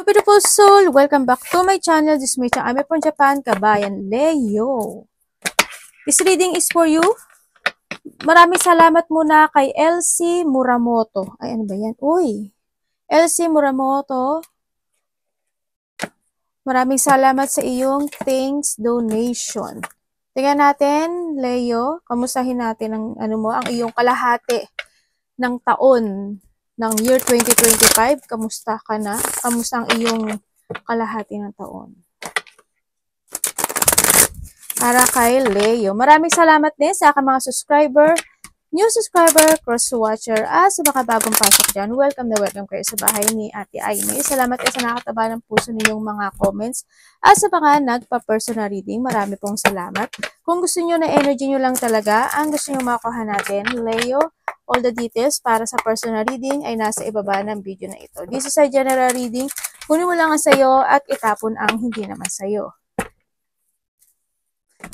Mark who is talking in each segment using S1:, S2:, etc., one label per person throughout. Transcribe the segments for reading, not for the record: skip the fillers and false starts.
S1: Hello beautiful soul! Welcome back to my channel. This is my channel. I'm from Japan, Kabayan Leo. This reading is for you. Maraming salamat muna kay Elsie Muramoto. Ay, ano ba yan? Uy! Elsie Muramoto. Maraming salamat sa iyong thanks donation. Tingnan natin, Leo. Kamustahin natin ang, ang iyong kalahati ng taon ng year 2025. Kamusta ka na? Kamusta ang iyong kalahati ng taon? Para kay Leo. Maraming salamat din sa aking mga subscriber, new subscriber, cross-watcher, at sa mga bagong pasok dyan. Welcome na welcome kayo sa bahay ni Ate Aimee. Salamat kayo sa nakataba ng puso ninyong mga comments. At sa mga nagpa-personal reading, marami pong salamat. Kung gusto nyo na energy nyo lang talaga, ang gusto nyo makuha natin, Leo, all the details para sa personal reading ay nasa ibaba ng video na ito. This is a general reading. Kunin mo lang ang sayo at itapon ang hindi naman sayo.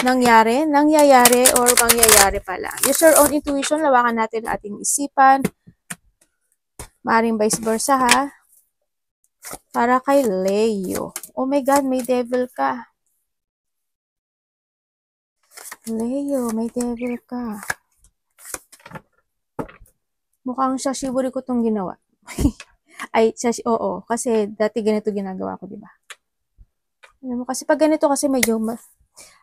S1: Nangyayari, or mangyayari pala. Use your own intuition, lawakan natin ang ating isipan. Maaring vice versa ha. Para kay Leo. Oh my God, may devil ka. Leo, may devil ka. Mukhang shashiburi ko itong ginawa. Ay, oo. Kasi dati ganito ginagawa ko, diba? Alam mo, kasi pag ganito kasi medyo,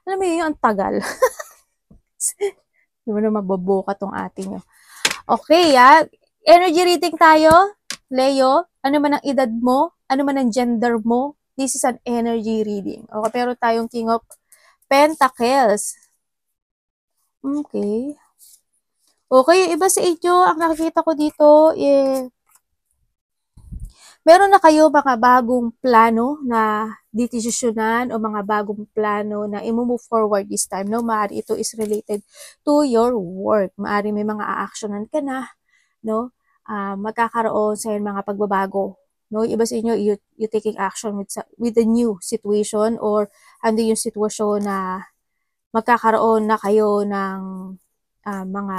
S1: alam mo yun, ang tagal. Di mo na mababuka tong ating yun. Okay, energy reading tayo. Leo, ano man ang edad mo, ano man ang gender mo, this is an energy reading. Okay, pero tayong King of Pentacles. Okay. Okay, iba sa inyo, ang nakikita ko dito, meron na kayo mga bagong plano na desisyonan o mga bagong plano na i-move forward this time, no? Maaari ito is related to your work. Maaari may mga a-actionan ka na, no? Magkakaroon sa mga pagbabago, no? Iba sa inyo, you taking action with the new situation, or ando yung sitwasyon na magkakaroon na kayo ng mga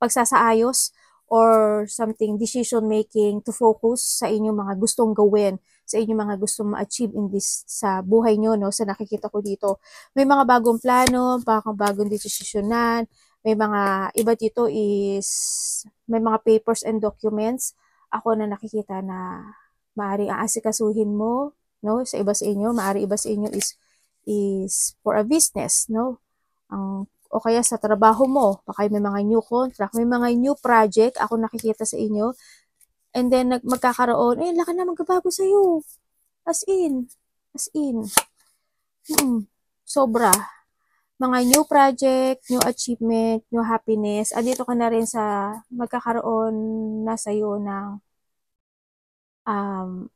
S1: pagsasaayos or something, decision making to focus sa inyong mga gustong gawin, sa inyong mga gustong ma-achieve in this, sa buhay nyo, no? Sa nakikita ko dito, may mga bagong plano, bagong desisyonan, may mga, iba dito is, may mga papers and documents, ako na nakikita na maaaring aasikasuhin mo, no? Sa iba sa inyo, maaari iba sa inyo is for a business, no? O kaya sa trabaho mo, baka may mga new contract, may mga new project, ako nakikita sa inyo, and then magkakaroon, laki na magbabago sa'yo. As in. Sobra. Mga new project, new achievement, new happiness, andito ka na rin sa magkakaroon na sa'yo ng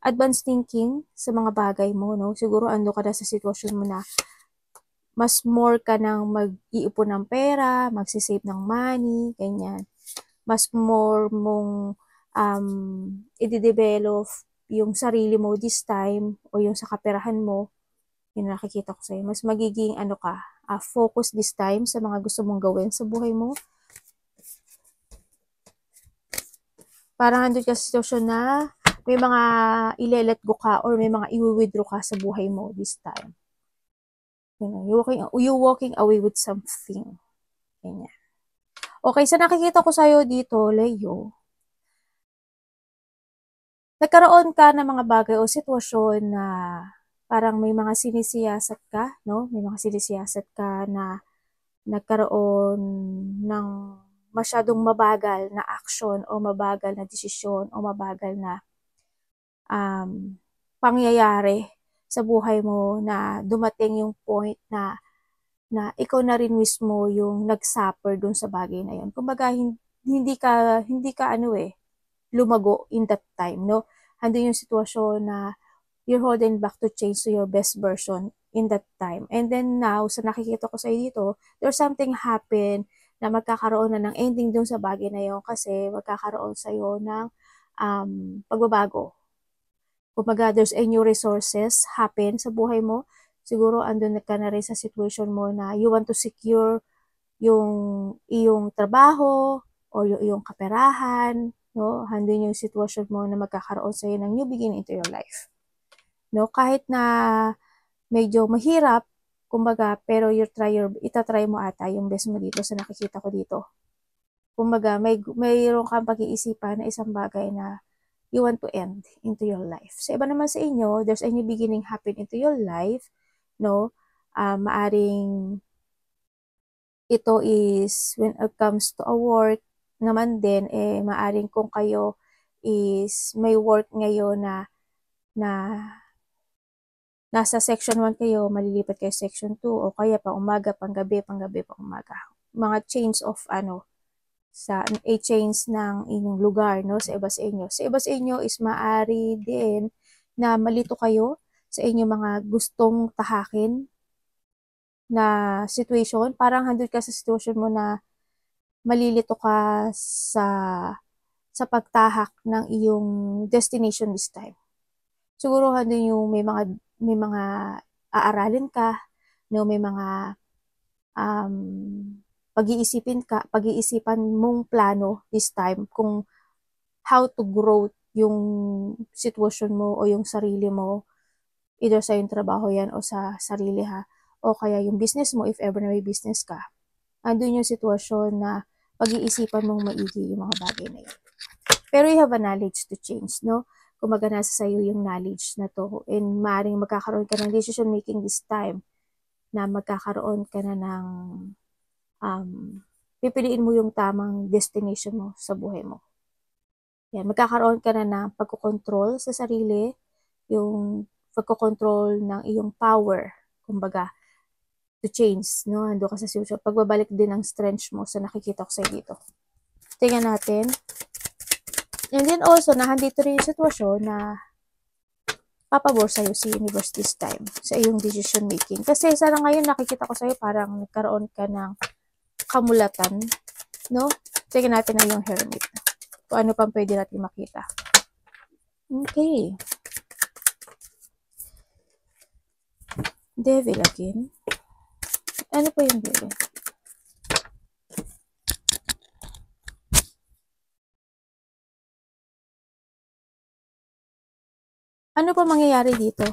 S1: advanced thinking sa mga bagay mo, no? Siguro ando ka na sa sitwasyon mo na mas more ka nang mag-iipon ng pera, magsisave ng money, ganyan. Mas more mong i-develop yung sarili mo this time, o yung sa kaperahan mo, yun nakikita ko sa'yo. Mas magiging focus this time sa mga gusto mong gawin sa buhay mo. Parang andun ka sa sitwasyon na may mga ile-let go ka, or may mga i-withdraw ka sa buhay mo this time. You walking away with something. Ganyan. Okay, so nakikita ko sa'yo dito, Leo, nagkaroon ka ng mga bagay o sitwasyon na parang may mga sinisiyasat ka, no? May mga sinisiyasat ka na nagkaroon ng masyadong mabagal na action, o mabagal na desisyon, o mabagal na pangyayari sa buhay mo, na dumating yung point na ikaw na rin mismo yung nag-suffer dun sa bagay na yun. Kumbaga, hindi ka lumago in that time, no? Andun yung sitwasyon na you're holding back to change to your best version in that time. And then now, sa nakikita ko sa'yo dito, there's something happen na magkakaroon na ng ending dun sa bagay na yun, kasi magkakaroon sa'yo ng pagbabago. Kumbaga, there's a new resources happen sa buhay mo. Siguro andun ka na rin sa situation mo na you want to secure yung iyong trabaho, o yung iyong kaperahan, no? Andun yung situation mo na magkakaroon sa'yo ng new beginning into your life. no? Kahit na medyo mahirap, kumbaga, pero itatry mo ata yung best mo dito sa nakikita ko dito. Kumbaga, mayroon kang pag-iisipan na isang bagay na you want to end into your life. Sa iba naman sa inyo, there's a new beginning happen into your life, no? Maaring ito is when it comes to a work naman din, maaring kung kayo is may work ngayon na nasa section 1 kayo, malilipat kayo section 2, o kaya pang umaga, pang gabi, pang umaga. Mga change of change ng inyong lugar, no, sa iba sa inyo. Sa iba sa inyo is maari din na malito kayo sa inyong mga gustong tahakin na situation. Parang handle ka sa situation mo na malilito ka sa pagtahak ng iyong destination this time. Siguro handle yung may mga aaralin ka, no, may mga pag-iisipan mong plano this time kung how to grow yung sitwasyon mo o yung sarili mo, either sa yung trabaho yan o sa sarili o kaya yung business mo if ever na may business ka. Andun yung sitwasyon na pag-iisipan mong maigi yung mga bagay na yun. Pero you have a knowledge to change, no? Kumaga nasa sa'yo yung knowledge na to, and maaaring magkakaroon ka ng decision making this time, na magkakaroon ka na ng pipiliin mo yung tamang destination mo sa buhay mo. Yan, magkakaroon ka na ng pagkocontrol sa sarili, yung pagkocontrol ng iyong power, kumbaga, to change, no? Ando ka sa sitwasyon. Pagbabalik din ng strength mo sa nakikita ko sa'yo dito. Tingnan natin. And then also, nahandito rin yung sitwasyon na papabor sa'yo si universe this time sa iyong decision making. Kasi sana ngayon nakikita ko sa'yo parang nagkaroon ka ng kamulatan, no? Tingnan natin na yung hermit. Kung ano pang pwede natin makita. Okay. Devil again. Ano po yung devil? Ano pa mangyayari dito?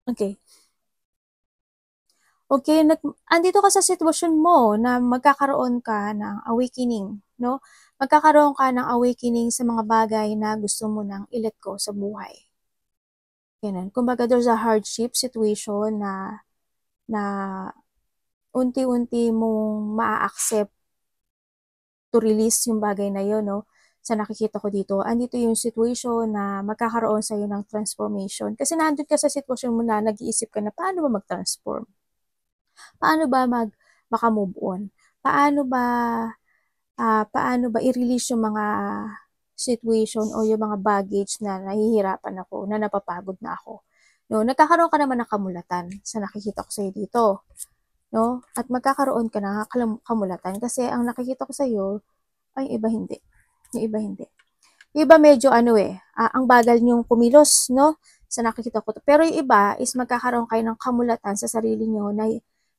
S1: Okay. Okay, andito ka sa sitwasyon mo na magkakaroon ka ng awakening, no? Magkakaroon ka ng awakening sa mga bagay na gusto mo nang i-let go sa buhay. Ganun. Kumbaga, there's a hardship situation na unti-unti mong maa-accept to release yung bagay na yun, no? Sa nakikita ko dito, andito yung situation na magkakaroon sa'yo ng transformation. Kasi nandun ka sa sitwasyon mo na nag-iisip ka na paano ba mag-transform? Paano ba maka-move on? Paano ba i-release yung mga situation o yung mga baggage na nahihirapan ako, na napapagod na ako? No, nagkakaroon ka naman ng kamulatan sa nakikita ko sa'yo dito. No? At magkakaroon ka ng kamulatan kasi ang nakikita ko sa'yo ay iba hindi. Yung iba hindi. Yung iba medyo ang bagal niyong kumilos, no? Sa nakikita ko. Pero yung iba is magkakaroon kayo ng kamulatan sa sarili niyo na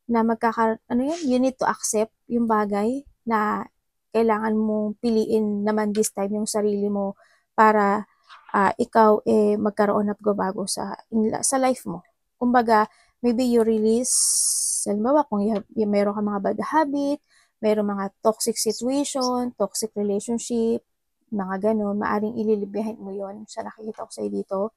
S1: you need to accept yung bagay na kailangan mong piliin naman this time yung sarili mo para ikaw magkaroon ng pagbabago sa life mo. Kumbaga, maybe you release, halimbawa kung meron ka mga bad habit, meron mga toxic situation, toxic relationship, mga ganun, maaring ililibihin mo yon sa nakikita ko sa'yo dito.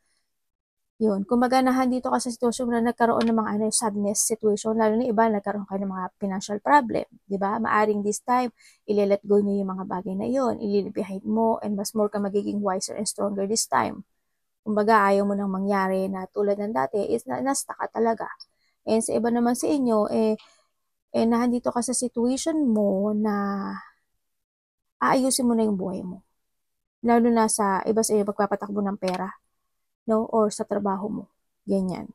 S1: Yun, kumbaga dito ka sa sitwasyon na nagkaroon ng mga sadness situation, lalo na iba nagkaroon ka ng mga financial problem, di ba? Maaring this time, ile-let go nyo yung mga bagay na yon, ililibihin mo, and mas more ka magiging wiser and stronger this time. Kumbaga, ayaw mo nang mangyari na tulad ng dati, is nasta ka talaga. And sa iba naman sa inyo, nahandito ka sa situation mo na aayusin mo na yung buhay mo. Lalo na sa iba sa inyo, pagpapatakbo ng pera, no? Or sa trabaho mo. Ganyan.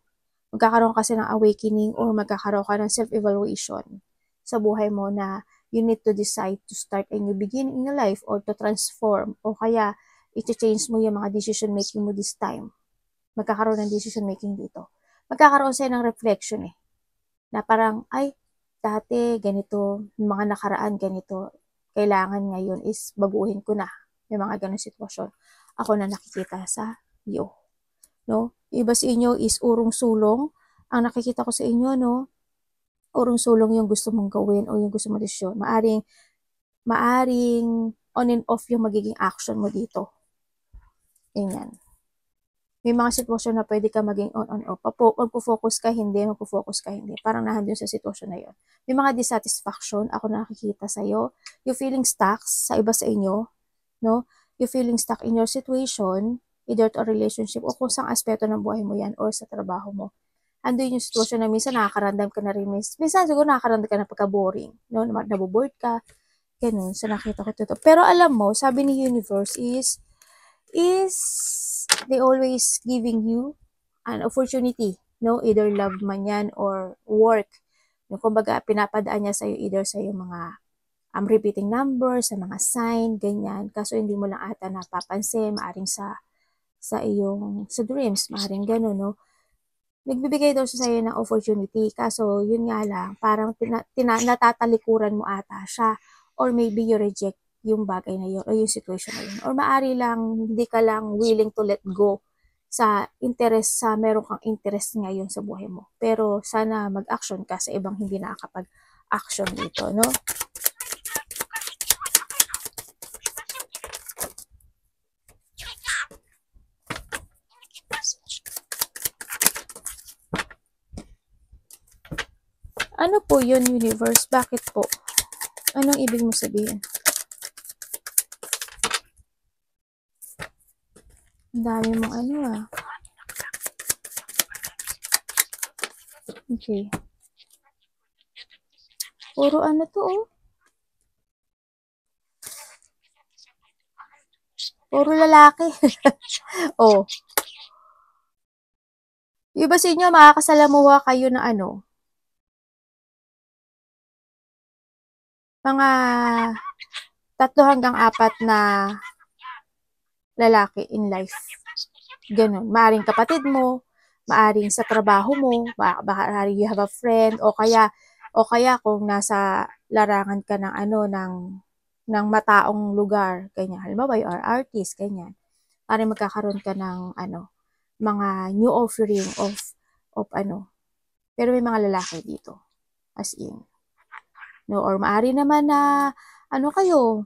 S1: Magkakaroon kasi ng awakening or magkakaroon ka ng self-evaluation sa buhay mo na you need to decide to start a new beginning in your life or to transform o kaya i-change mo yung mga decision making mo this time. Magkakaroon ng decision making dito. Magkakaroon sa'yo ng reflection na parang, ay, dati ganito, mga nakaraan ganito, kailangan ngayon is baguhin ko na. May mga ganong sitwasyon. Ako na nakikita sa iyo. No? Iba sa inyo is urong-sulong. Ang nakikita ko sa inyo, no? Urong-sulong yung gusto mong gawin o yung gusto mong desisyon. Maaring on and off yung magiging action mo dito. Ganyan. May mga sitwasyon na pwede ka maging on off. Magpo-focus ka, hindi. Magpo-focus ka, hindi. Parang nandun sa sitwasyon na yun. May mga dissatisfaction. Ako na nakikita sa'yo. You feeling stuck sa iba sa inyo. No? You feeling stuck in your situation, either to a relationship o kung saan aspeto ng buhay mo yan or sa trabaho mo. Andun yung sitwasyon na minsan nakakaramdam ka na rin. Minsan siguro nakakaramdam ka na pagka-boring. No? Naboboard ka. Ganun. So nakita ko ito. Pero alam mo, sabi ni universe is they always giving you an opportunity, no? Either love man yan or work. No? Kumbaga, pinapadaan niya sa'yo either sa'yo mga repeating numbers, sa mga sign, ganyan. Kaso hindi mo lang ata napapansin, maaring sa dreams, maaring gano'n, no? Nagbibigay daw siya sa'yo ng opportunity. Kaso, yun nga lang, parang natatalikuran mo ata siya. Or maybe you reject yung bagay na yun o yung situation na yun. Or maari lang, hindi ka lang willing to let go sa meron kang interest ngayon sa buhay mo. Pero sana mag-action ka sa ibang hindi nakakapag-action dito, no? Ano po yun, universe? Bakit po? Anong ibig mo sabihin? Ang dami mong Okay. Puro to, oh. Puro lalaki. Oh. Yung iba sa inyo, makakasalamuha kayo na mga 3 hanggang 4 na lalaki in life. Ganun. Maaring kapatid mo, maaring sa trabaho mo, baka you have a friend, o kaya kung nasa larangan ka ng ng mataong lugar, ganyan. Halimbawa, you are artist, ganyan. Maaring magkakaroon ka ng mga new offering of pero may mga lalaki dito. As in. No, or maari naman na kayo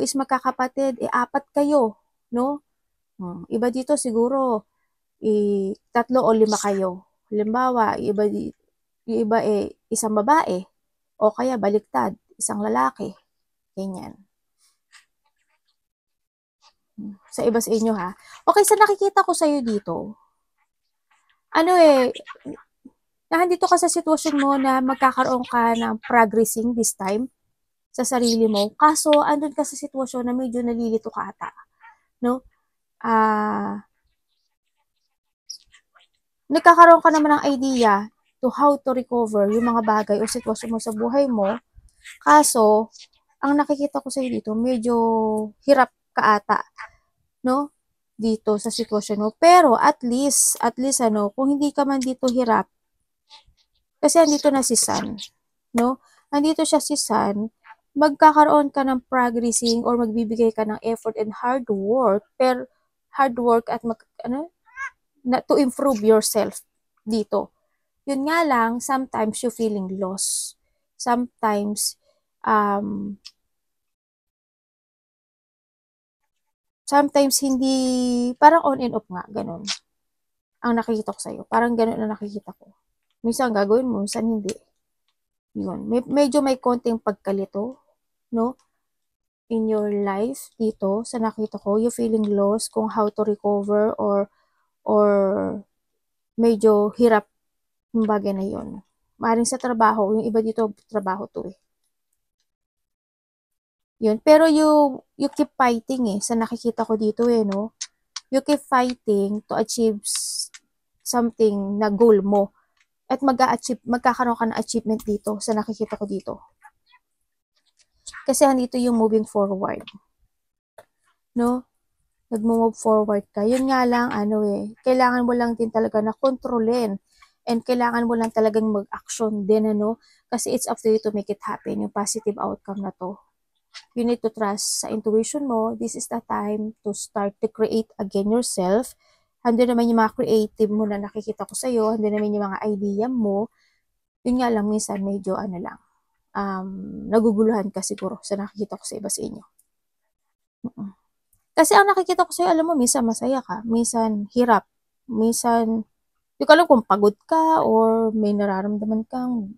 S1: is magkakapatid, 4 kayo, no? Iba dito siguro 3 o 5 kayo. Halimbawa, yung iba isang babae o kaya baliktad, isang lalaki. Ganyan. Sa iba sa inyo, ha? Okay, sa nakikita ko sa'yo dito, nandito ka sa sitwasyon mo na magkakaroon ka ng progressing this time sa sarili mo. Kaso, andun ka sa sitwasyon na medyo nalilito ka ata. No? Nagkakaroon ka naman ng idea to how to recover yung mga bagay o sitwasyon mo sa buhay mo. Kaso, ang nakikita ko sa'yo dito, medyo hirap ka ata. No? Dito sa sitwasyon mo. Pero, at least, kung hindi ka man dito hirap, kasi andito na si Sun, no? Andito siya si Sun, magkakaroon ka ng progressing or magbibigay ka ng effort and hard work at to improve yourself dito. Yun nga lang, sometimes you feeling lost. Sometimes hindi, parang on and off nga, ganun. Ang nakikita ko sa'yo, parang ganun ang nakikita ko. Minsan gagawin mo, minsan hindi. Yun. Medyo may konting pagkalito, no? In your life dito, sa nakita ko, you feeling lost kung how to recover or medyo hirap yung bagay na yun. Maaaring sa trabaho, yung iba dito, trabaho to eh. Yun. Pero you keep fighting sa nakikita ko dito no? You keep fighting to achieve something na goal mo. At magkakaroon ka ng achievement dito sa nakikita ko dito. Kasi andito yung moving forward. No? Nag-move forward ka. Yun nga lang, kailangan mo lang din talaga na kontrolin. And kailangan mo lang talagang mag-action din, kasi it's up to you to make it happen, yung positive outcome na to. You need to trust sa intuition mo. This is the time to start to create again yourself. Hando naman yung mga creative mo na nakikita ko sa'yo. Hando naman yung mga idea mo. Yun nga lang, minsan medyo ano lang, naguguluhan ka siguro sa nakikita ko sa iba sa inyo. Kasi ang nakikita ko sa'yo, alam mo, minsan masaya ka, minsan hirap, minsan, di ko alam kung pagod ka or may nararamdaman kang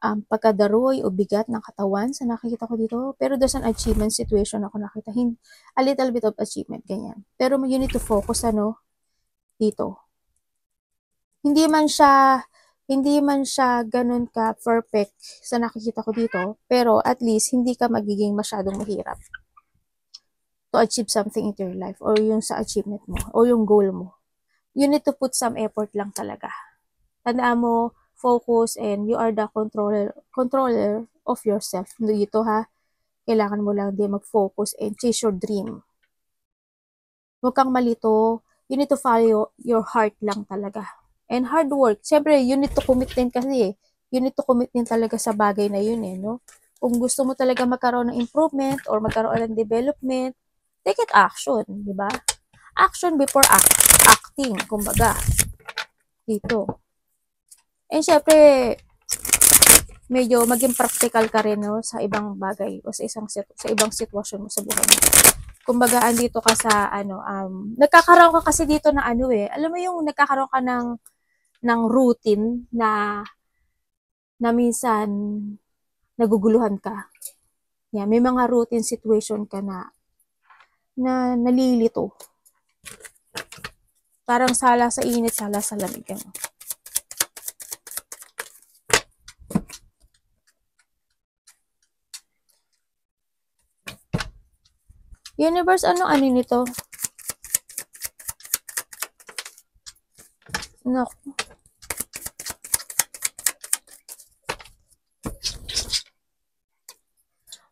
S1: pagkadaroy o bigat ng katawan sa nakikita ko dito. Pero there's an achievement situation ako nakita. A little bit of achievement, ganyan. Pero you need to focus, dito. Hindi man siya ganun ka perfect sa nakikita ko dito, pero at least hindi ka magiging masyadong mahirap to achieve something in your life or yung sa achievement mo o yung goal mo. You need to put some effort lang talaga. Tandaan mo, focus, and you are the controller of yourself. Dito ha, kailangan mo lang din mag-focus and chase your dream. Huwag kang malito. You need to follow your heart lang talaga. And hard work. Siyempre, you need to commit din kasi eh. You need to commit din talaga sa bagay na yun eh, no? Kung gusto mo talaga magkaroon ng improvement or magkaroon ng development, take it action, di ba? Action before acting, kumbaga. Dito. And syempre, medyo maging practical ka rin no, sa ibang bagay o sa ibang sitwasyon mo sa buhay mo. Kumbaga, andito ka sa, nagkakaroon ka kasi dito na alam mo yung nagkakaroon ka ng routine na minsan naguguluhan ka. Yan, may mga routine situation ka na nalilito. Parang sala sa init, sala sa lamig. Universe, ano nito? Naku.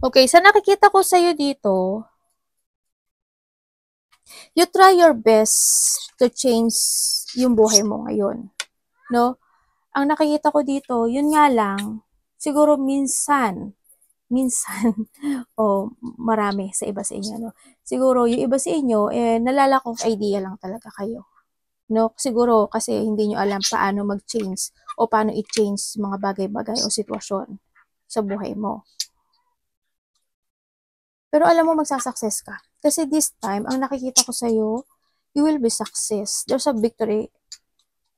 S1: Okay, sa nakikita ko sa'yo dito, you try your best to change yung buhay mo ngayon. No? Ang nakikita ko dito, yun nga lang, siguro minsan, o marami sa iba sa inyo, no? Siguro, yung iba sa inyo, nalala kong idea lang talaga kayo. No? Siguro, kasi hindi nyo alam paano mag-change o paano i-change mga bagay-bagay o sitwasyon sa buhay mo. Pero alam mo, magsasucess ka. Kasi this time, ang nakikita ko sa'yo, you will be success. There's a victory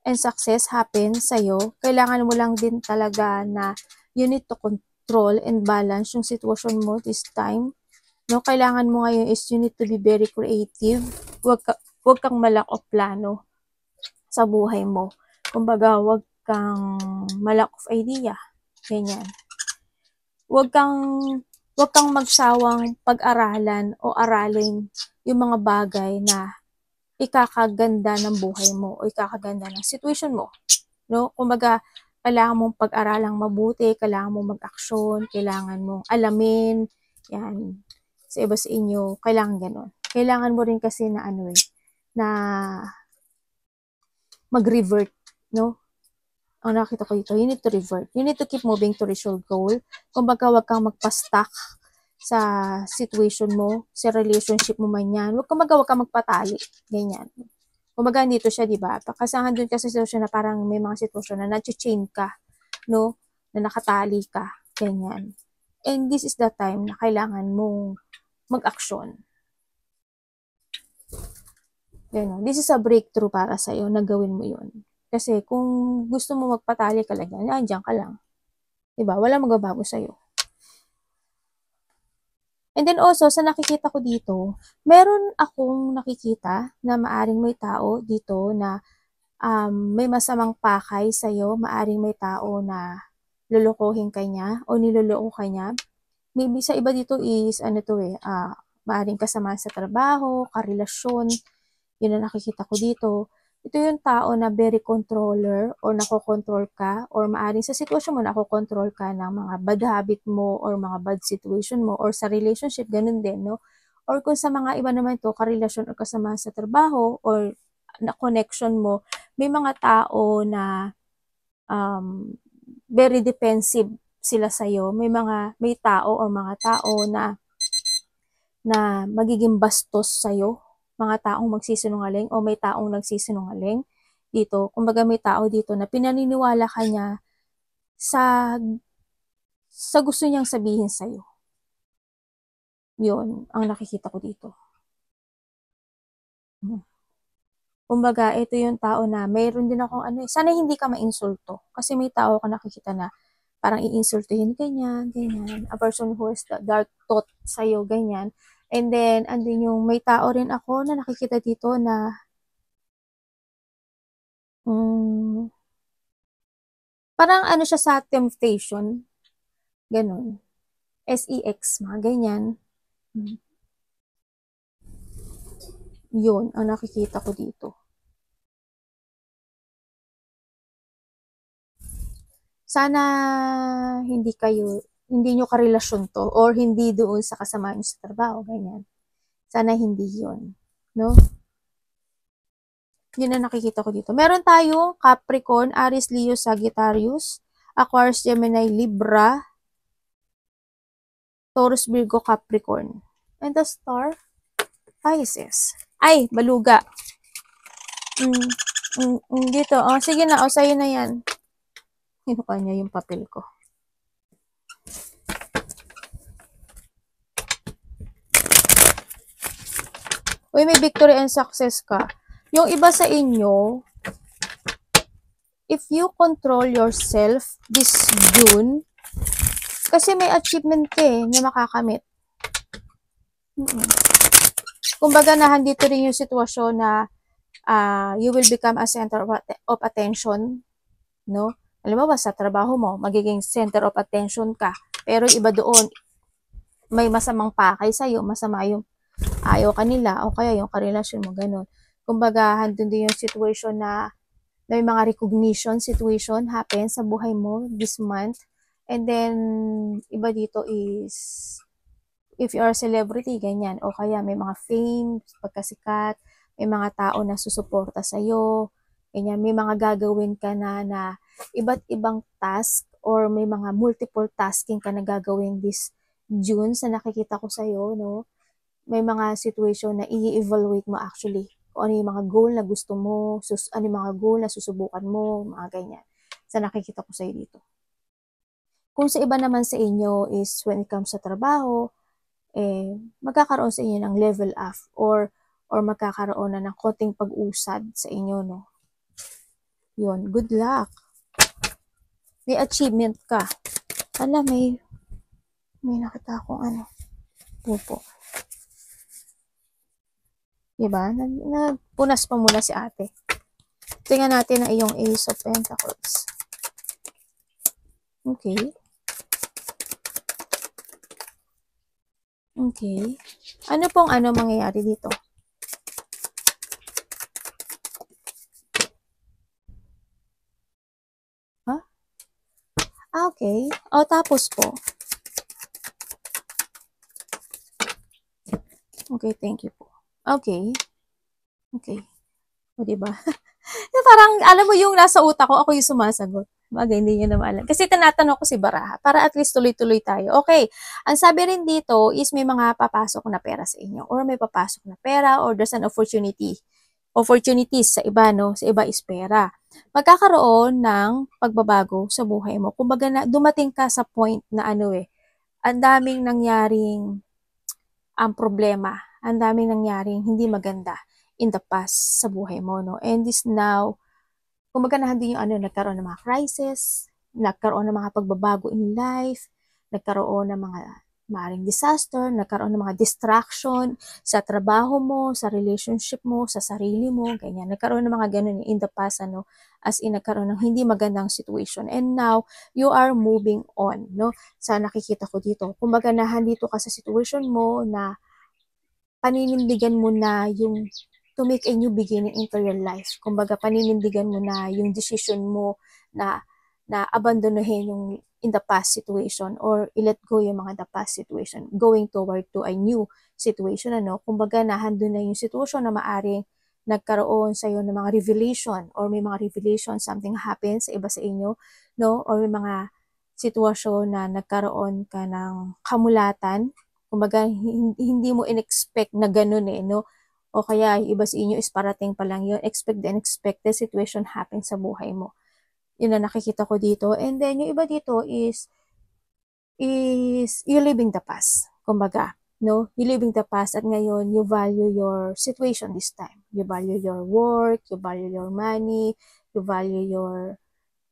S1: and success happen sa'yo. Kailangan mo lang din talaga na you need to control and balance yung sitwasyon mo this time. No, kailangan mo ngayon is you need to be very creative. Huwag kang malak of plano sa buhay mo. Kumbaga, huwag kang malak of idea. Ganyan. Huwag kang magsawang pag-aralan o aralin yung mga bagay na ikakaganda ng buhay mo o ikakaganda ng situation mo. No? Kumbaga, kailangan mong pag-aralang mabuti, kailangan mong mag-aksyon, kailangan mong alamin, yan, sa iba sa inyo, kailangan ganon. Kailangan mo rin kasi na na mag-revert, no? Ang nakita ko dito, you need to revert. You need to keep moving to reach your goal. Kumbaga, wag kang magpa-stuck sa situation mo, sa relationship mo man yan. Wag kang magpatali. Ganyan. Kumbaga, dito siya, di ba? Kasahan dun ka sa sitwasyon na parang may mga sitwasyon na na-chain ka, no? Na nakatali ka. Ganyan. And this is the time na kailangan mong mag-aksyon. Ganyan. This is a breakthrough para sa'yo na gawin mo yun. Kasi kung gusto mo magpatali ka lang yan, nandiyan ka lang. Diba? Wala magbabago sa'yo. And then also, sa nakikita ko dito, meron akong nakikita na maaring may tao dito na may masamang pakay sa'yo, maaring may tao na lulukohin ka niya o niloloko ka niya. Maybe sa iba dito is, maaring kasama sa trabaho, karelasyon, yun ang nakikita ko dito. Ito yung tao na very controller or nakokontrol ka or maaring sa sitwasyon mo nakokontrol ka ng mga bad habit mo or mga bad situation mo or sa relationship, ganun din, no? Or kung sa mga iba naman to, karelasyon or kasama sa trabaho or na connection mo, may mga tao na very defensive sila sa'yo. May tao or mga tao na na magiging bastos sa'yo, mga taong magsisinungaling o may taong nagsisinungaling dito. Kumbaga may tao dito na pinaniniwala ka niya sa gusto niyang sabihin sa'yo. Yun, ang nakikita ko dito. Kumbaga, ito yung tao na mayroon din akong sana hindi ka mainsulto. Kasi may tao ka nakikita na parang iinsultuhin ganyan, ganyan. A person who has the dark thought sa'yo, ganyan. And then, andun yung may tao rin ako na nakikita dito na parang siya sa temptation. Ganun. SEX, mga ganyan. Yun, ang nakikita ko dito. Sana hindi nyo karelasyon to or hindi doon sa kasama nyo sa trabaho, ganyan. Sana hindi yun, no? Yun ang nakikita ko dito. Meron tayong Capricorn, Aries, Leo, Sagittarius, Aquarius, Gemini, Libra, Taurus, Virgo, Capricorn. And the star, Pisces. Ay, baluga. Dito. Oh, sige na. Oh, sa'yo na yan. Kinuha niya yung papel ko. Uy, may victory and success ka. Yung iba sa inyo, if you control yourself this June, kasi may achievement ka na makakamit. Kumbaga na dito rin yung sitwasyon na you will become a center of attention, no? Halimbawa, sa trabaho mo, magiging center of attention ka. Pero iba doon, may masamang pakay sa'yo, masama yung ayaw kanila, o kaya yung karelasyon mo, ganun. Kumbaga, handun din yung situation na may mga recognition situation happen sa buhay mo this month. And then, iba dito is, if you are a celebrity, ganyan. O kaya may mga fame, pagkasikat, may mga tao na susuporta sa'yo, ganyan. May mga gagawin ka na iba't ibang task or may mga multiple tasking ka na gagawin this June sa nakikita ko sa'yo, no? May mga situation na i-evaluate mo actually. Kung ano yung mga goal na gusto mo, ano yung mga goal na susubukan mo, mga ganyan. Sa nakikita ko sa'yo dito. Kung sa iba naman sa inyo is when it comes sa trabaho, magkakaroon sa inyo ng level up or magkakaroon na ng konting pag-usad sa inyo, no? Yun, good luck. May achievement ka. May nakita akong pupo. Diba? Nagpunas pa muna si ate. Tingnan natin ang iyong Ace of Pentacles. Okay. Okay. Ano pong mangyayari dito? Huh? Okay. O, tapos po. Okay, thank you po. Okay. Okay. O, diba? Parang, alam mo yung nasa utak ko, ako yung sumasagot. Bagay, hindi nyo naman alam. Kasi tinatanong ko si Baraha, para at least tuloy-tuloy tayo. Okay, ang sabi rin dito is may mga papasok na pera sa inyo. Or may papasok na pera, or there's an opportunity. Opportunities sa iba, no? Sa iba is pera. Magkakaroon ng pagbabago sa buhay mo. Kumbaga na, dumating ka sa point na ang daming nangyaring ang problema. Ang daming nangyaring hindi maganda in the past sa buhay mo, no? And this now, kumbaga na hindi yung nagkaroon ng mga crisis, nagkaroon ng mga pagbabago in life, nagkaroon ng mga maaaring disaster, nagkaroon ng mga distraction sa trabaho mo, sa relationship mo, sa sarili mo, ganyan. Nagkaroon ng mga ganun in the past, as in nagkaroon ng hindi magandang situation. And now, you are moving on, no? Sa nakikita ko dito. Kumbaga na dito ka sa situation mo na paninindigan mo na yung to make a new beginning into your life. Kumbaga, paninindigan mo na yung decision mo na abandonuhin yung in the past situation or i-let go yung mga the past situation going toward to a new situation, Kumbaga, handun na yung situation na maaring nagkaroon sa iyo ng mga revelation or may mga revelation, something happens sa iba sa inyo, no? Or may mga sitwasyon na nagkaroon ka ng kamulatan, Kumbaga, hindi mo in-expect na ganun no? O kaya, iba sa inyo is parating pa lang yun. Expect the unexpected situation happen sa buhay mo. Yun na nakikita ko dito. And then, yung iba dito is you living the past. Kumbaga, no? You living the past at ngayon, you value your situation this time. You value your work, you value your money, you value your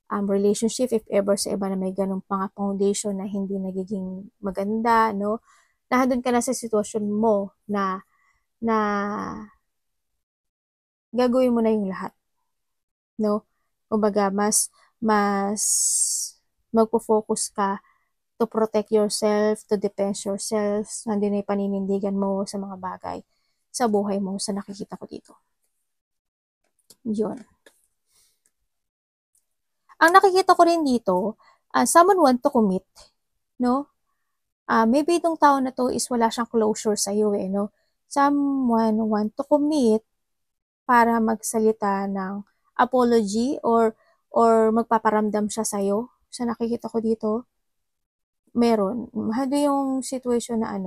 S1: relationship if ever sa iba na may ganong mga foundation na hindi nagiging maganda, no? Nandun ka na sa sitwasyon mo na gagawin mo na yung lahat, no? Kumbaga, mas magpo-focus ka to protect yourself, to defend yourself, nandun na yung paninindigan mo sa mga bagay sa buhay mo sa nakikita ko dito. Yun. Ang nakikita ko rin dito, someone want to commit, no? Maybe itong tao na to is wala siyang closure sa iyo no? Someone want to commit para magsalita ng apology or magpaparamdam siya sa iyo. Sa nakikita ko dito, meron. Hado yung situation na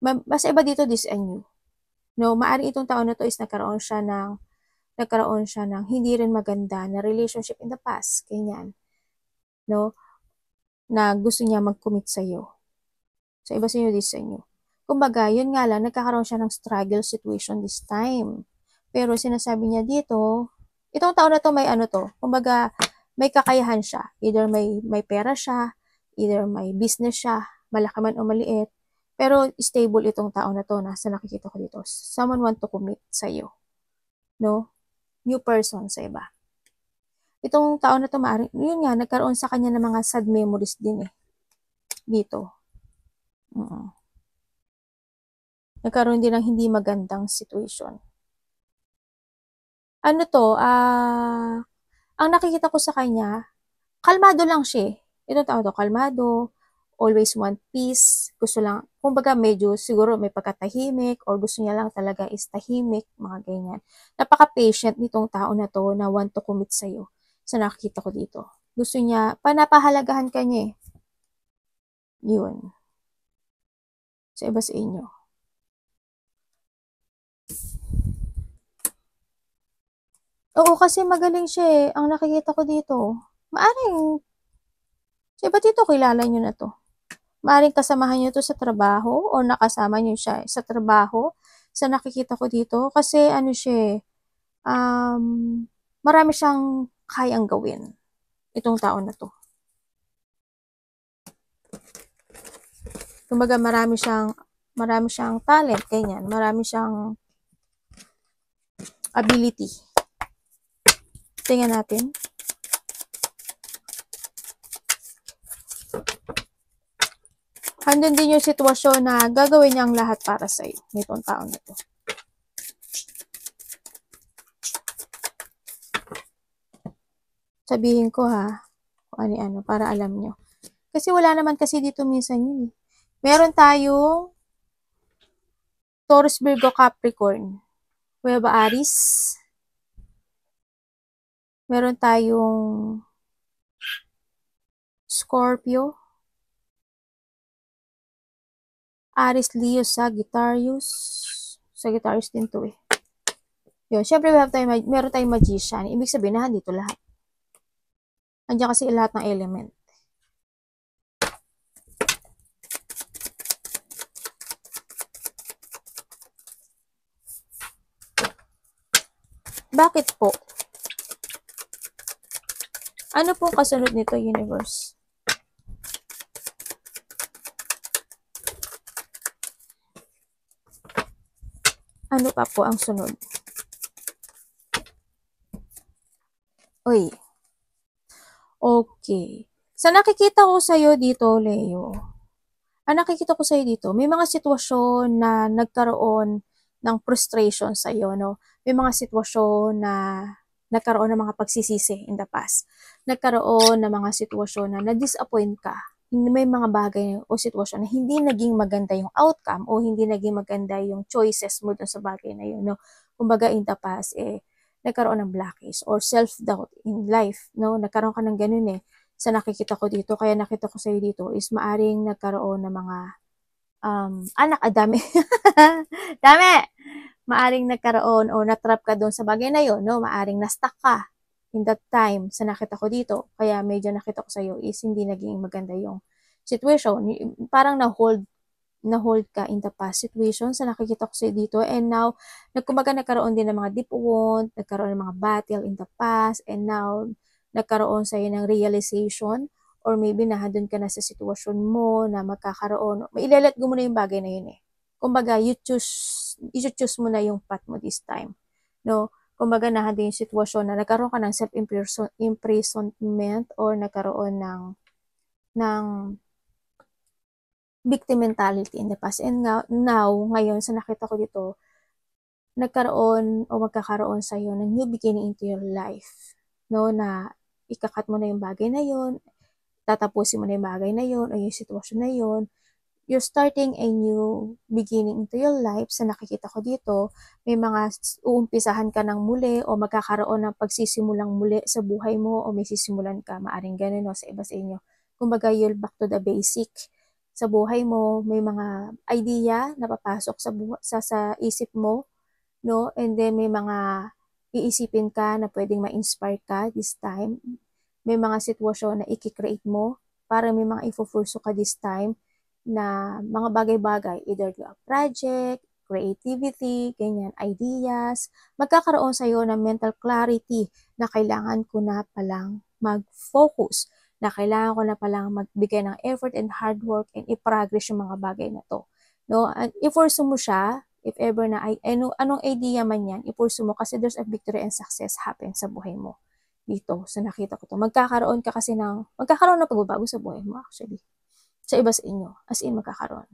S1: mas iba dito this and you. No, maaring itong tao na to is nagkaroon siya ng hindi rin maganda na relationship in the past, ganyan. No? Na gusto niya mag-commit sa iyo. Sa iba sa inyo, this sa inyo. Kumbaga, yun nga lang, nagkakaroon siya ng struggle situation this time. Pero sinasabi niya dito, itong tao na to may kumbaga, may kakayahan siya. Either may pera siya, either may business siya, malaki man o maliit. Pero stable itong tao na to, nasa nakikita ko dito. Someone want to commit sa iyo. No? New person sa iba. Itong tao na to, yun nga, nagkaroon sa kanya ng mga sad memories din dito. Nagkaroon din ng hindi magandang situation. Ang nakikita ko sa kanya, kalmado lang siya. Itong tao to, kalmado, always want peace, gusto lang, kumbaga medyo siguro may pagkatahimik or gusto niya lang talaga is tahimik, mga ganyan. Napaka-patient nitong tao na to na want to commit sa'yo. Sa nakikita ko dito. Gusto niya, panapahalagahan ka niya Yun. Sa iba sa inyo. Oo, kasi magaling siya Ang nakikita ko dito. Maaring, siya ba dito kilala niyo na to? Maaring kasamahan niyo to sa trabaho o nakasama niyo siya sa trabaho. Sa nakikita ko dito. Kasi siya marami siyang kayang gawin. Itong tao na to. Kumbaga marami siyang talent, ganyan. Marami siyang ability. Tingnan natin. Handun din yung sitwasyon na gagawin niyang lahat para sa'yo. Nitong tao na to. Sabihin ko kung ano, para alam nyo. Kasi wala naman kasi dito minsan yun. Meron tayong Taurus, Virgo, Capricorn. Huweba, Aries. Meron tayong Scorpio. Aries, Leo, Sagittarius. Sagittarius din to Yun, syempre meron tayong Magician. Ibig sabihin na dito lahat. Andiyan kasi lahat ng element. Bakit po? Ano po kasunod nito, universe? Ano pa po ang sunod? Uy. Okay. Sa nakikita ko sa'yo dito, Leo, ang nakikita ko sa'yo dito, may mga sitwasyon na nagkaroon ng frustration sa'yo, no? May mga sitwasyon na nagkaroon ng mga pagsisisi in the past. Nagkaroon ng mga sitwasyon na na-disappoint ka. May mga bagay o sitwasyon na hindi naging maganda yung outcome o hindi naging maganda yung choices mo dun sa bagay na yun, no? Kumbaga in the past, nagkaroon ng blockage or self-doubt in life, no? Nagkaroon ka ng ganun sa nakikita ko dito, kaya nakita ko sa'yo dito is maaring nagkaroon ng mga anak, dami. Dami! Maaring nagkaroon o natrap ka doon sa bagay na yon, no? Maaring na-stuck ka in that time sa nakita ko dito. Kaya medyo nakita ko sa'yo is hindi naging maganda yung situation. Parang na-hold ka in the past situation sa nakikita ko sa'yo dito. And now, nagkaroon din ng mga deep wound, nagkaroon ng mga battle in the past, and now, nagkaroon sa'yo ng realization, or maybe nahadun ka na sa sitwasyon mo na magkakaroon, mailalet go mo na yung bagay na yun eh. Kumbaga, i-choose mo na yung path mo this time. No? Kumbaga, nahadun yung sitwasyon na nagkaroon ka ng self-imprisonment or nagkaroon ng victim mentality in the past. And now, ngayon, sa nakita ko dito, nagkaroon o magkakaroon sa'yo ng new beginning into your life. No? Na ikakat mo na yung bagay na yun, tatapusin mo na yung bagay na yun, o yung sitwasyon na yun. You're starting a new beginning into your life. Sa nakikita ko dito, may mga uumpisahan ka ng muli o magkakaroon ng pagsisimulang muli sa buhay mo o may sisimulan ka. Maaring ganun no, sa iba sa inyo. Kumbaga, you're back to the basic. Sa buhay mo, may mga idea na papasok sa isip mo, no? And then may mga iisipin ka na pwedeng ma-inspire ka this time. May mga sitwasyon na i-create mo para may mga ifo-furso ka this time na mga bagay-bagay, either a project, creativity, ganyan, ideas. Magkakaroon sa'yo ng mental clarity na kailangan ko na palang mag-focus, na kailangan ko na palang magbigay ng effort and hard work and i-progress yung mga bagay na to. No? And i-force mo siya, if ever na anong idea man yan, i-force mo kasi there's a victory and success happen sa buhay mo. Dito, sa nakita ko to. Magkakaroon ng pagbabago sa buhay mo actually. Sa iba sa inyo, as in magkakaroon.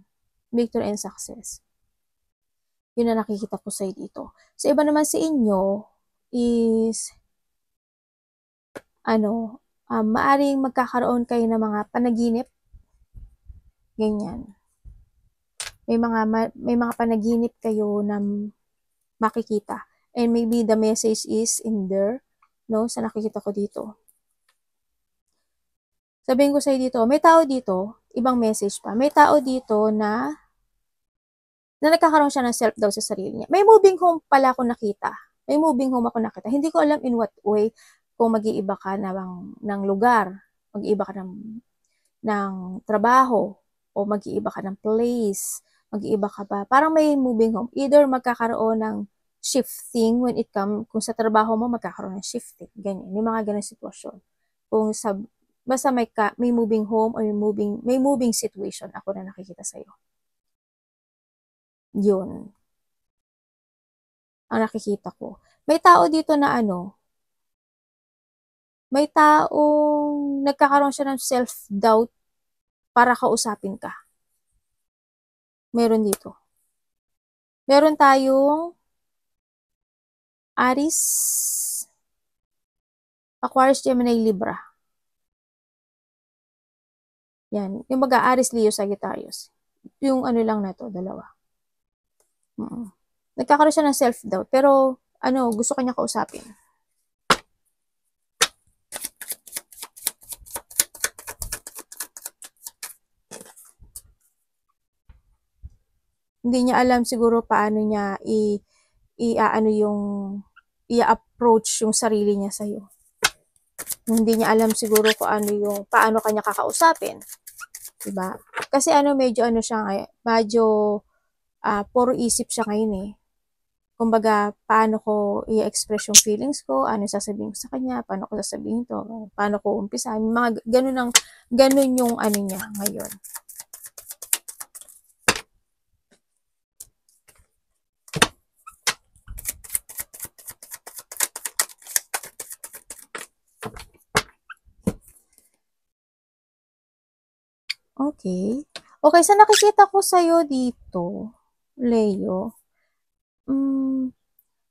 S1: Victory and success. Yun na nakikita ko sa'yo dito. Sa iba naman sa inyo is, maaring magkakaroon kayo ng mga panaginip. Ganyan. May mga panaginip kayo na makikita. And maybe the message is in there, no? Sa nakikita ko dito. Sabihin ko sa'yo dito, may tao dito, ibang message pa, may tao dito na nagkakaroon siya ng self-doubt sa sarili niya. May moving home pala ako nakita. May moving home ako nakita. Hindi ko alam in what way, kung mag-iiba ka ng lugar, mag-iiba ka ng trabaho, o mag-iiba ka ng place, mag-iiba ka ba. Parang may moving home. Either magkakaroon ng shifting when it comes, kung sa trabaho mo, magkakaroon ng shifting. Ganyan. May mga ganang sitwasyon. Basta may moving home or may moving situation ako na nakikita sa'yo. Yun. Ang nakikita ko. May tao dito na may taong nagkakaroon siya ng self-doubt para kausapin ka. Meron dito. Meron tayong Aries, Aquarius, Gemini, Libra. Yan. Yung baga Aries, Leo, Sagittarius. Yung lang na to, dalawa. Nagkakaroon siya ng self-doubt. Pero, gusto kanya kausapin. Hindi niya alam siguro paano niya i-approach yung sarili niya sa'yo. Hindi niya alam siguro paano kanya kakausapin. Diba? Kasi medyo puro isip siya ngayon eh. Kumbaga, paano ko i-express yung feelings ko, ano sasabihin ko sa kanya, paano ko sasabihin to, paano ko umpisa, mga ganun yung niya ngayon. Okay. Okay, sa nakikita ko sa'yo dito, Leo,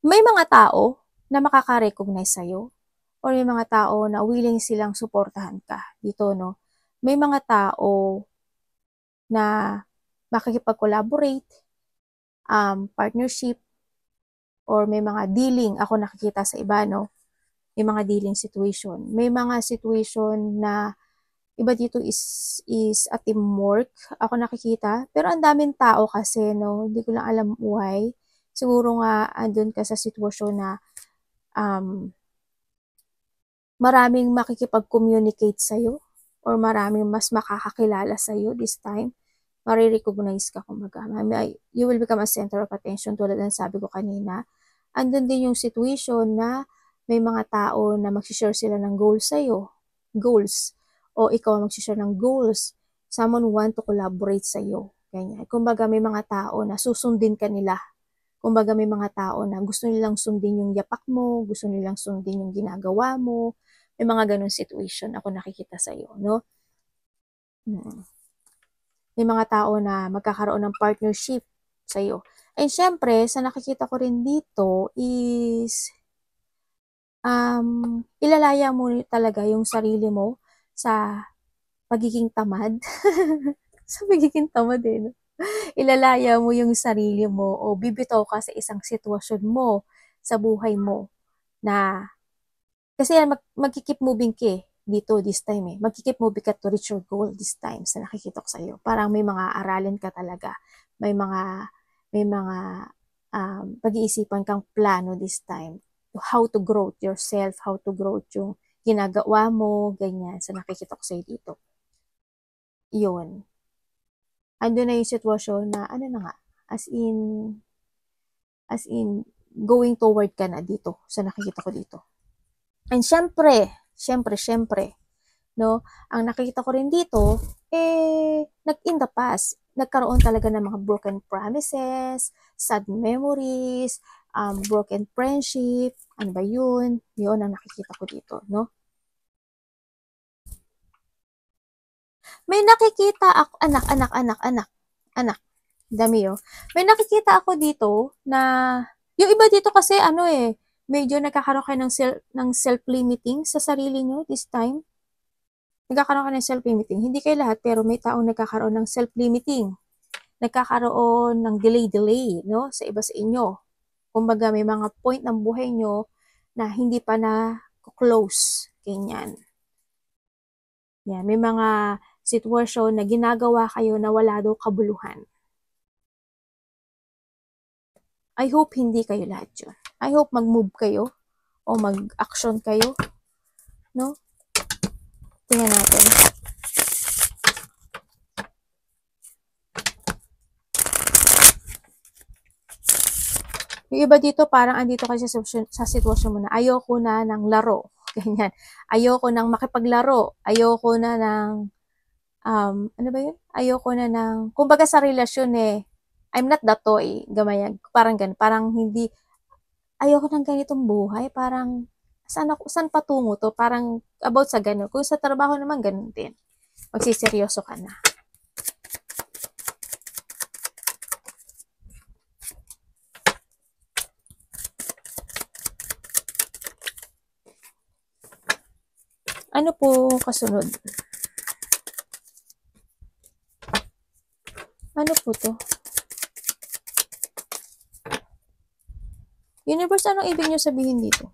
S1: may mga tao na makaka-recognize sa'yo or may mga tao na willing silang suportahan ka dito, no? May mga tao na makikipag-collaborate, partnership, or may mga dealing ako nakikita sa iba, no? May mga dealing situation. May mga situation na Iba dito is a teamwork, ako nakikita. Pero ang daming tao kasi, no? Hindi ko lang alam why. Siguro nga andun ka sa sitwasyon na maraming makikipag-communicate sa'yo or maraming mas makakakilala sa'yo this time. Marirecognize ka kumbaga. You will become a center of attention tulad ng sabi ko kanina. Andun din yung situation na may mga tao na mag-share sila ng goals sa'yo. Goals. O ikaw ang mag-share ng goals. Someone want to collaborate sa'yo. Ganyan. Kumbaga may mga tao na susundin ka nila. Kumbaga may mga tao na gusto nilang sundin yung yapak mo, gusto nilang sundin yung ginagawa mo. May mga ganun situation ako nakikita sa'yo, no? May mga tao na magkakaroon ng partnership sa'yo. And syempre, sa nakikita ko rin dito is ilalaya mo talaga yung sarili mo sa pagiging tamad. Sa pagiging tamad no? Ilalaya mo yung sarili mo o bibitaw ka sa isang sitwasyon mo sa buhay mo na kasi magkikeep moving ka dito this time Magkikeep moving ka to reach your goal this time sa nakikita ko sa'yo. Parang may mga aralin ka talaga. May mga pag-iisipan kang plano this time. How to grow yourself, how to grow yung ginagawa mo, ganyan. Sa nakikita ko sa'yo dito. Yun. Ando na yung sitwasyon na, ano na nga, as in, going toward ka na dito, sa nakikita ko dito. And syempre, no, ang nakikita ko rin dito, in the past, nagkaroon talaga ng mga broken promises, sad memories, broken friendship, ano ba yun? Yun ang nakikita ko dito, no? May nakikita ako, anak, dami May nakikita ako dito na, yung iba dito kasi medyo nagkakaroon kayo ng self-limiting sa sarili nyo this time. Nagkakaroon ka ng self-limiting. Hindi kayo lahat, pero may taong nagkakaroon ng self-limiting. Nagkakaroon ng delay, no? Sa iba sa inyo. Kumbaga, may mga point ng buhay nyo na hindi pa na close. Ganyan. Yan. May mga sitwasyon na ginagawa kayo na wala daw kabuluhan. I hope hindi kayo lahat yun. I hope mag-move kayo o mag-action kayo. No? Tingnan natin. Yung iba dito, parang andito kasi sa sitwasyon mo na ayoko na ng laro. Ganyan. Ayoko nang makipaglaro. Ayoko na ng, ano ba yun? Ayoko na ng, kumbaga sa relasyon I'm not the toy. Gamayag. Parang ganun. Parang hindi, ayoko ng ganitong buhay. Parang, saan patungo to? Parang about sa ganun. Kung sa trabaho naman, ganun din. Magsiseryoso ka na. Ano po kasunod? Ano po to? Universe, anong ibig nyo sabihin dito?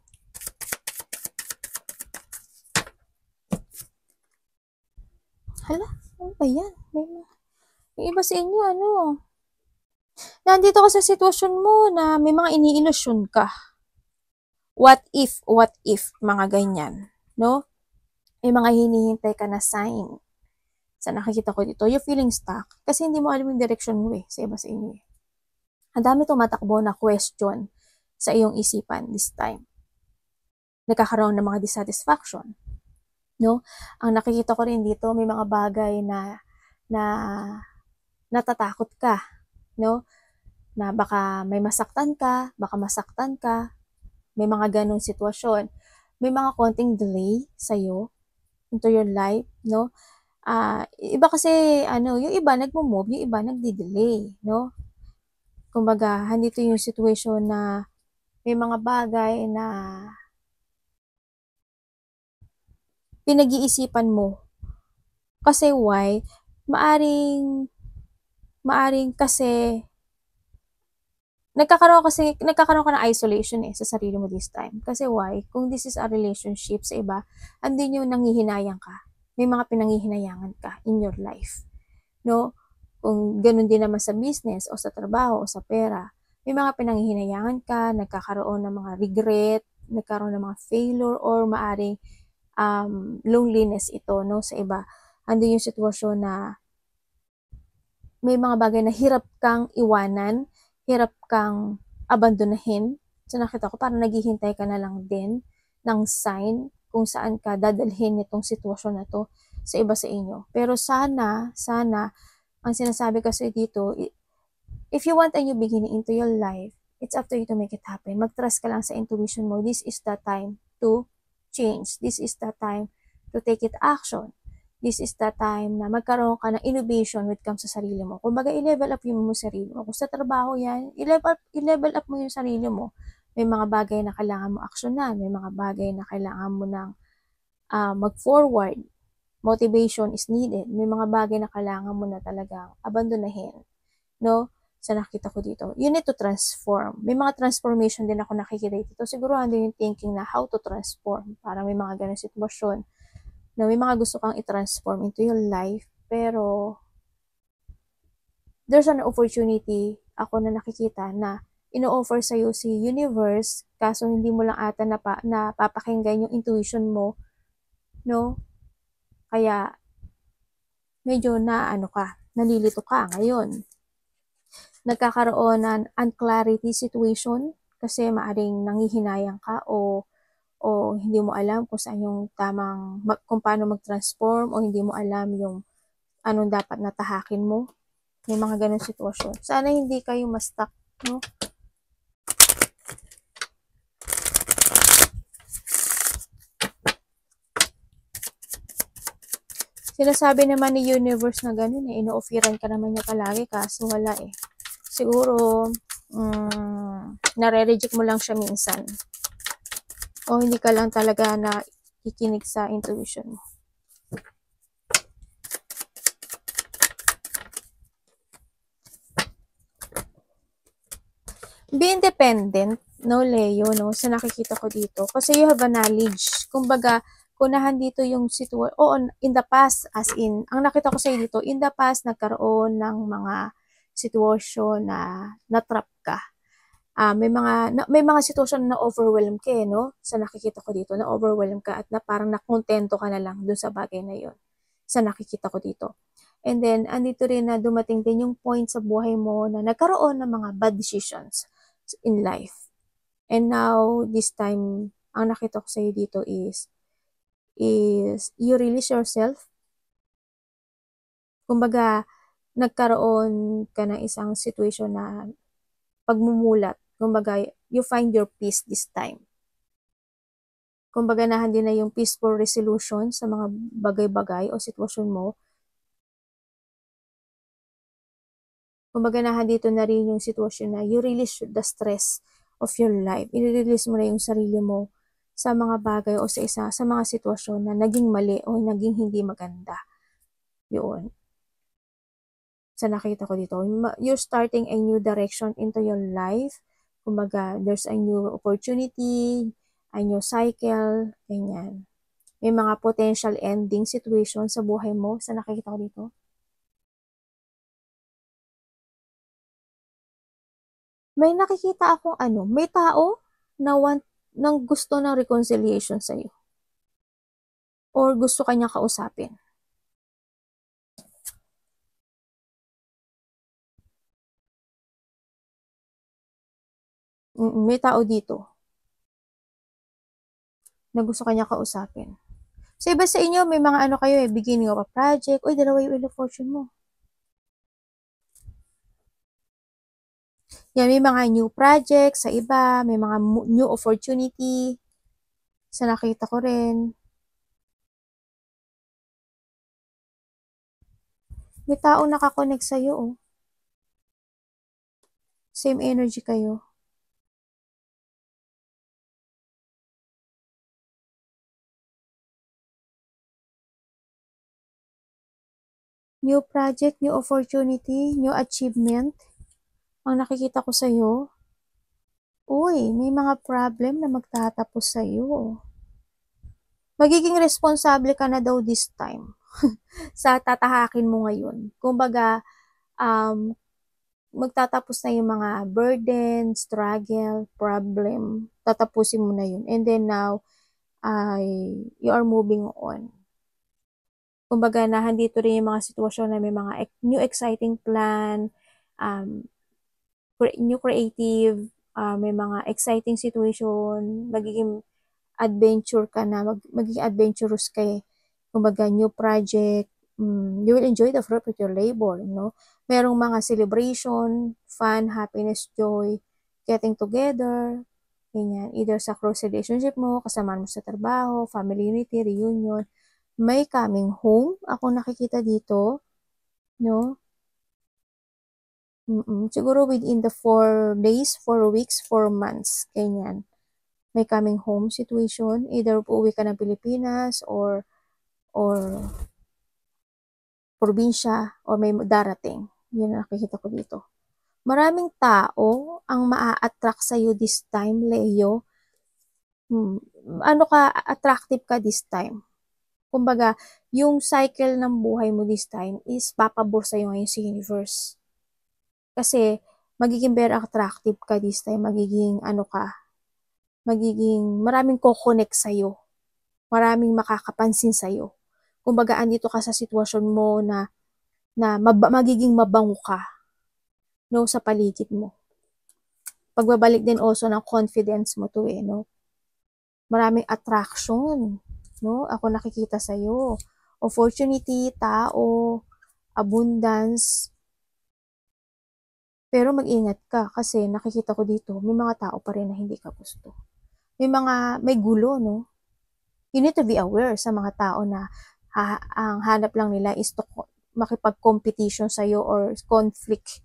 S1: Hala, ano ba yan? Yung iba sa inyo, nandito ka sa sitwasyon mo na may mga iniilusyon ka. What if, mga ganyan, no? May mga hinihintay ka na sign. Sa nakikita ko dito, you're feeling stuck kasi hindi mo alam yung direction mo sa iba sa inyo Ang dami tumatakbo na question sa iyong isipan this time. Nagkakaroon ng mga dissatisfaction. No? Ang nakikita ko rin dito, may mga bagay na natatakot ka. No? Na baka may masaktan ka, may mga ganong sitwasyon. May mga konting delay sa'yo into your life, no? Iba kasi, yung iba nagmo-move, yung iba nagdi-delay, no? Kumbaga, handito yung situation na may mga bagay na pinag-iisipan mo. Kasi why? Maaring kasi nagkakaroon ka ng isolation sa sarili mo this time. Kasi why? Kung this is a relationship sa iba, andun yung nanghihinayang ka. may mga pinanghihinayangan ka in your life. No? Kung ganun din naman sa business o sa trabaho o sa pera, may mga pinanghihinayangan ka, nagkakaroon ng mga regret, nagkaroon ng mga failure, or maaring loneliness ito, no, sa iba. Ando yung sitwasyon na may mga bagay na hirap kang iwanan, hirap kang abandonahin. So nakita ko parang naghihintay ka na lang din ng sign kung saan ka dadalhin itong sitwasyon na to sa iba sa inyo. Pero sana, ang sinasabi kasi dito, if you want a new beginning into your life, it's up to you to make it happen. Mag-trust ka lang sa intuition mo. This is the time to change. This is the time to take it action. This is the time na magkaroon ka ng innovation when it comes sa sarili mo. Kung baga, i-level up mo sarili mo. Kung sa trabaho yan, i-level up mo yung sarili mo. May mga bagay na kailangan mo aksyonan. May mga bagay na kailangan mo ng mag-forward. Motivation is needed. May mga bagay na kailangan mo na talagang abandonahin. No? Sa nakita ko dito. You need to transform. May mga transformation din ako nakikita dito. Siguro ando yung thinking na how to transform. Para may mga ganun sitwasyon na may mga gusto kang i-transform into your life, pero there's an opportunity ako na nakikita na ino-offer sa'yo si universe, kaso hindi mo lang ata napapakinggan yung intuition mo, no? Kaya medyo nalilito ka ngayon. Nagkakaroon ng unclarity situation kasi maaring nanghihinayang ka o hindi mo alam kung saan yung kung paano mag-transform, o hindi mo alam yung anong dapat natahakin mo. May mga ganun sitwasyon. Sana hindi kayo ma-stuck, no? Sinasabi naman ni universe na ganun ino-offeran ka naman niya palagi, kaso wala Siguro, nare-reject mo lang siya minsan. O hindi ka lang talaga nakikinig sa intuition mo. Be independent, no, Leo, no, sa nakikita ko dito. Kasi you have a knowledge. Kumbaga, kunahan dito yung situation, in the past, as in, ang nakita ko sa dito, in the past, nagkaroon ng mga sitwasyon na na-trap ka. May mga sitwasyon na overwhelm ka, no? Sa nakikita ko dito, na overwhelm ka at na parang nakontento ka na lang dun sa bagay na yon. Sa nakikita ko dito. And then, andito rin na dumating din yung point sa buhay mo na nagkaroon ng mga bad decisions in life. And now, this time, ang nakita ko sa'yo dito is you release yourself. Kumbaga, nagkaroon ka ng isang situation na pagmumulat. Kumbaga, you find your peace this time. Kumbaga, nahandi na yung peaceful resolution sa mga bagay-bagay o sitwasyon mo. Kumbaga, nahandito na rin yung sitwasyon na you release the stress of your life. I-release mo na yung sarili mo sa mga bagay o sa mga sitwasyon na naging mali o naging hindi maganda. Yun. Sa nakita ko dito, you're starting a new direction into your life. Kumbaga, there's a new opportunity, a new cycle, ganyan. May mga potential ending situation sa buhay mo, sa nakikita ko dito. May nakikita akong may tao na nang gusto ng reconciliation sa'yo. Or gusto kanya kausapin. May tao dito na gusto kanya kausapin. So, iba sa inyo, may mga kayo beginning of a project. Uy, dalawa yung Wheel of Fortune mo. Yan, may mga new project sa iba, may mga new opportunity. Sa nakita ko rin. May taong nakakonect sa'yo, oh. Same energy kayo. New project, new opportunity, new achievement. Ang nakikita ko sa'yo, uy, may mga problem na magtatapos sa'yo. magiging responsable ka na daw this time sa tatahakin mo ngayon. Kumbaga, um, magtatapos na yung mga burden, struggle, problem, tatapusin mo na yun. And then now, you are moving on. Kumbaga, nahandito rin yung mga sitwasyon na may mga new exciting plan, um, new creative, may mga exciting situation, magiging adventure ka na, magiging adventurous ka eh. Kumbaga, new project, you will enjoy the fruit of your labor, no? Merong mga celebration, fun, happiness, joy, getting together, ganyan. Either sa close relationship mo, kasama mo sa trabaho, family unity, reunion, may coming home, ako nakikita dito, no? Siguro within the 4 days, 4 weeks, 4 months, ganyan. May coming home situation, either uuwi ka ng Pilipinas or probinsya or may darating. Yun ang nakikita ko dito. Maraming tao ang maa-attract sa'yo this time, Leo. Ano ka, attractive ka this time. Kumbaga, yung cycle ng buhay mo this time is papabor sa'yo ngayon sa universe. Kasi, magiging very attractive ka this time. Magiging, maraming ko-connect sa'yo. Maraming makakapansin sa'yo. Kumbaga, andito ka sa sitwasyon mo na magiging mabango ka, no, sa paligid mo. Pagbabalik din also ng confidence mo to eh, no. Maraming attraction, no, ako nakikita sa'yo. Opportunity, tao, abundance. Pero mag-ingat ka kasi nakikita ko dito, may mga tao pa rin na hindi ka gusto. May gulo, no. You need to be aware sa mga tao na ang hanap lang nila is to makipag-competition sa'yo or conflict.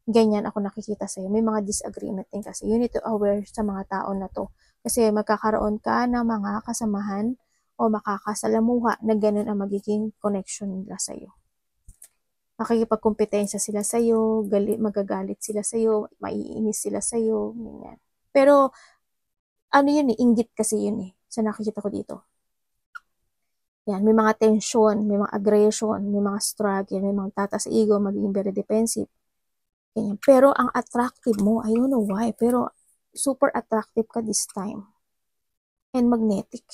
S1: Ganyan ako nakikita sa'yo. May mga disagreement din kasi. You need to aware sa mga tao na to. Kasi magkakaroon ka ng mga kasamahan o makakasalamuha na ganun ang magiging connection nila sa'yo. Makikipagkompetensya sila sa'yo, magagalit sila sa'yo, maiinis sila sa'yo, ganyan. Pero, ano yun eh, inggit kasi yun eh. Sa nakikita ko dito. Yan, may mga tension, may mga aggression, may mga struggle, may mga tataas ego, magiging very defensive. Ganyan. Pero ang attractive mo, I don't know why, pero super attractive ka this time. And magnetic.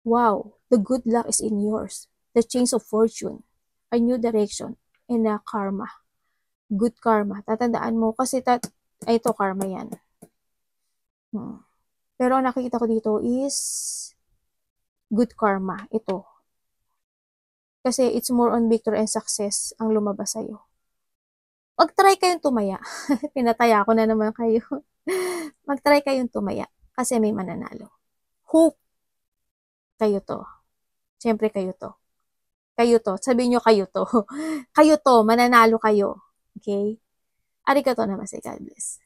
S1: Wow, the good luck is in yours. The change of fortune, a new direction, and a karma. Good karma. Tatandaan mo kasi ito karma yan. Pero ang nakikita ko dito is good karma. Ito. Kasi it's more on victory and success ang lumabas sa'yo. Mag-try kayong tumaya. Pinataya ko na naman kayo. Mag-try kayong tumaya. Kasi may mananalo. Hope. Kayo to. Siyempre kayo to. Kayo to. Sabihin nyo kayo to. Kayo to. Mananalo kayo. Okay? Arigatou namaste. God bless.